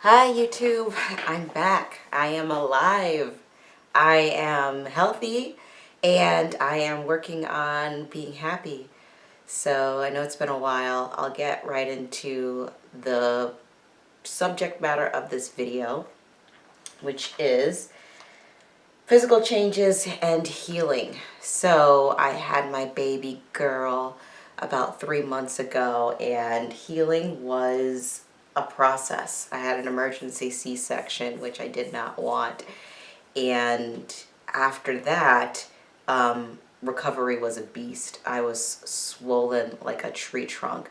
Hi YouTube, I'm back. I am alive. I am healthy and I am working on being happy. So I know it's been a while. I'll get right into the subject matter of this video, which is physical changes and healing. So I had my baby girl about 3 months ago, and healing was a process. I had an emergency C-section, which I did not want. And after that, recovery was a beast. I was swollen like a tree trunk.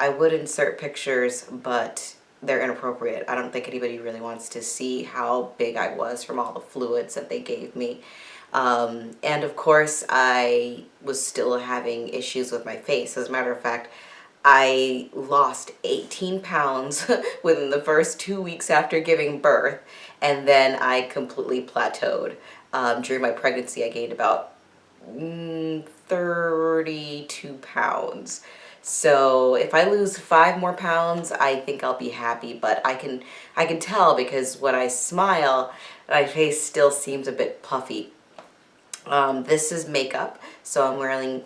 I would insert pictures, but they're inappropriate. I don't think anybody really wants to see how big I was from all the fluids that they gave me. And of course, I was still having issues with my face. As a matter of fact, I lost 18 pounds within the first 2 weeks after giving birth, and then I completely plateaued. During my pregnancy, I gained about 32 pounds. So if I lose 5 more pounds, I think I'll be happy. But I can tell because when I smile, my face still seems a bit puffy. This is makeup, so I'm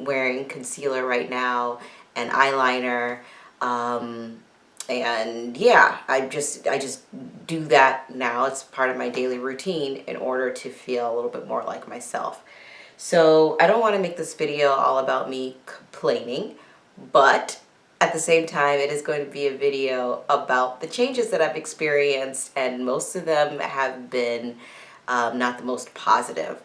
wearing concealer right now and eyeliner. And yeah, I just do that now. It's part of my daily routine in order to feel a little bit more like myself. So I don't want to make this video all about me complaining, but at the same time, it is going to be a video about the changes that I've experienced, and most of them have been not the most positive.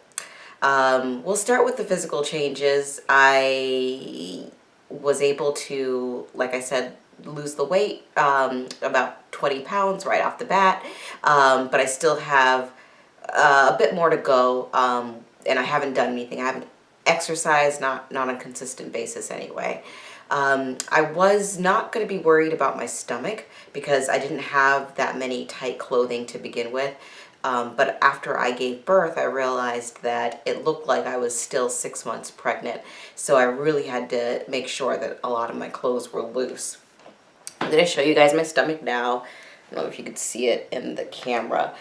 We'll start with the physical changes. I was able to, like I said, lose the weight, about 20 pounds right off the bat, but I still have a bit more to go, and I haven't done anything. I haven't exercised, not on a consistent basis anyway. I was not going to be worried about my stomach because I didn't have that many tight clothing to begin with. But after I gave birth, I realized that it looked like I was still 6 months pregnant. So I really had to make sure that a lot of my clothes were loose. I'm going to show you guys my stomach now. I don't know if you could see it in the camera,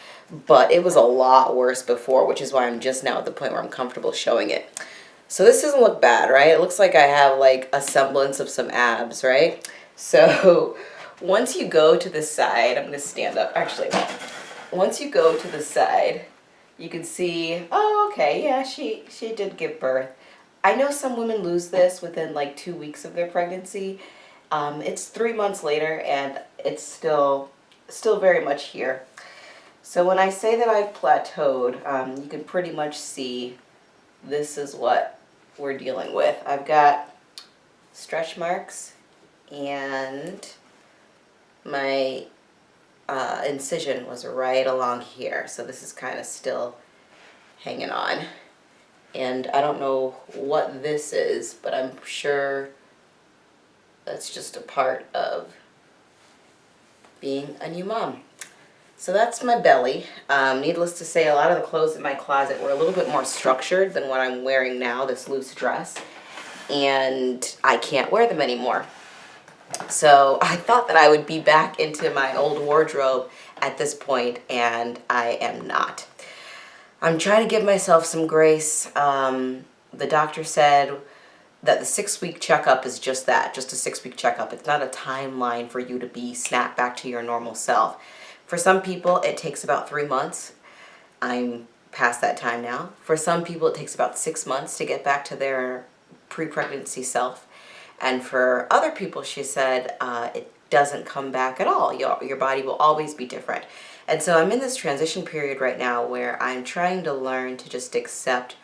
but it was a lot worse before, which is why I'm just now at the point where I'm comfortable showing it. So this doesn't look bad, right? It looks like I have like a semblance of some abs, right? So once you go to the side, I'm going to stand up. Actually, once you go to the side, you can see, oh, okay, yeah, she did give birth. I know some women lose this within like 2 weeks of their pregnancy. It's 3 months later, and it's still very much here. So when I say that I've plateaued, you can pretty much see this is what we're dealing with. I've got stretch marks, and my incision was right along here. So this is kind of still hanging on. And I don't know what this is, but I'm sure that's just a part of being a new mom. So that's my belly. Needless to say, a lot of the clothes in my closet were a little bit more structured than what I'm wearing now, this loose dress. And I can't wear them anymore. So I thought that I would be back into my old wardrobe at this point, and I am not. I'm trying to give myself some grace. The doctor said that the 6-week checkup is just that, just a 6-week checkup. It's not a timeline for you to be snapped back to your normal self. For some people, it takes about 3 months. I'm past that time now. For some people, it takes about 6 months to get back to their pre-pregnancy self. And for other people, she said, it doesn't come back at all. Your body will always be different. And so I'm in this transition period right now where I'm trying to learn to just accept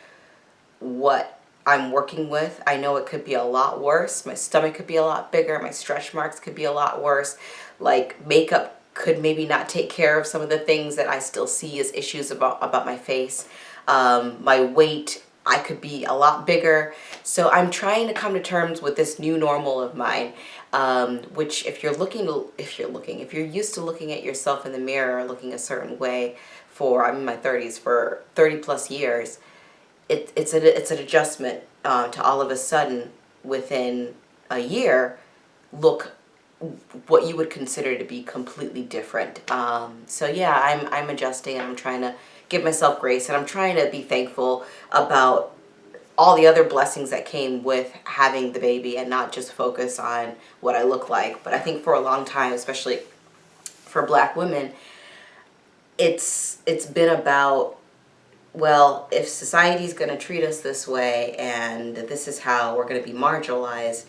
what I'm working with. I know it could be a lot worse. My stomach could be a lot bigger. My stretch marks could be a lot worse. Like makeup could maybe not take care of some of the things that I still see as issues about my face. My weight, I could be a lot bigger. So I'm trying to come to terms with this new normal of mine, which if you're used to looking at yourself in the mirror, looking a certain way I'm in my 30s, for 30 plus years, it's an adjustment to all of a sudden within a year look what you would consider to be completely different. So yeah, I'm adjusting, and I'm trying to give myself grace, and I'm trying to be thankful about all the other blessings that came with having the baby, and not just focus on what I look like. But I think for a long time, especially for Black women, it's been about, well, if society's going to treat us this way and this is how we're going to be marginalized,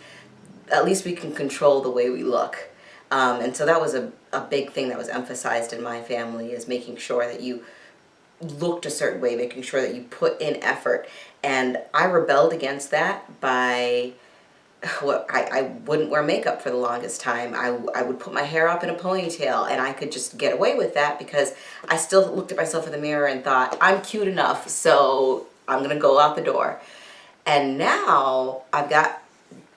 at least we can control the way we look. And so that was a big thing that was emphasized in my family, is making sure that you looked a certain way, making sure that you put in effort. And I rebelled against that by, well, I wouldn't wear makeup for the longest time. I would put my hair up in a ponytail, and I could just get away with that because I still looked at myself in the mirror and thought, I'm cute enough, so I'm going to go out the door. And now I've got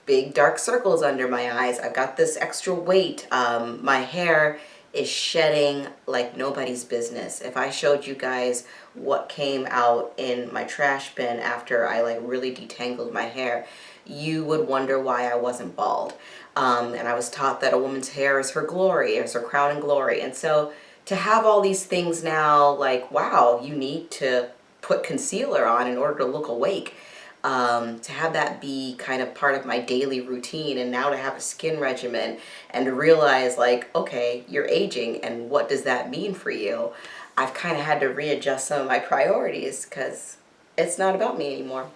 big dark circles under my eyes. I've got this extra weight. My hair is shedding like nobody's business. If I showed you guys what came out in my trash bin after I like really detangled my hair, you would wonder why I wasn't bald. And I was taught that a woman's hair is her glory, is her crown and glory. And so to have all these things now, like, wow, you need to put concealer on in order to look awake. To have that be kind of part of my daily routine, and now to have a skin regimen and to realize, like, okay, you're aging, and what does that mean for you? I've kind of had to readjust some of my priorities, because it's not about me anymore.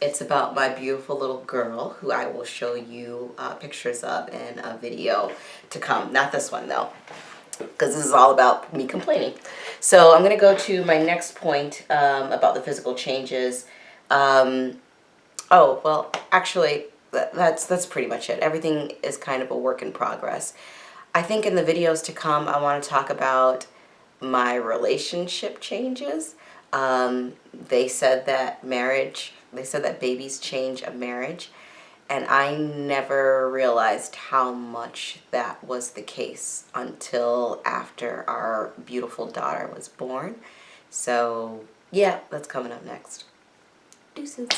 It's about my beautiful little girl, who I will show you pictures of in a video to come. Not this one though, because this is all about me complaining. So I'm going to go to my next point about the physical changes. Oh, well, actually, that's pretty much it. Everything is kind of a work in progress. I think in the videos to come, I want to talk about my relationship changes. They said that babies change a marriage, and I never realized how much that was the case until after our beautiful daughter was born. So, yeah, that's coming up next. Deuces.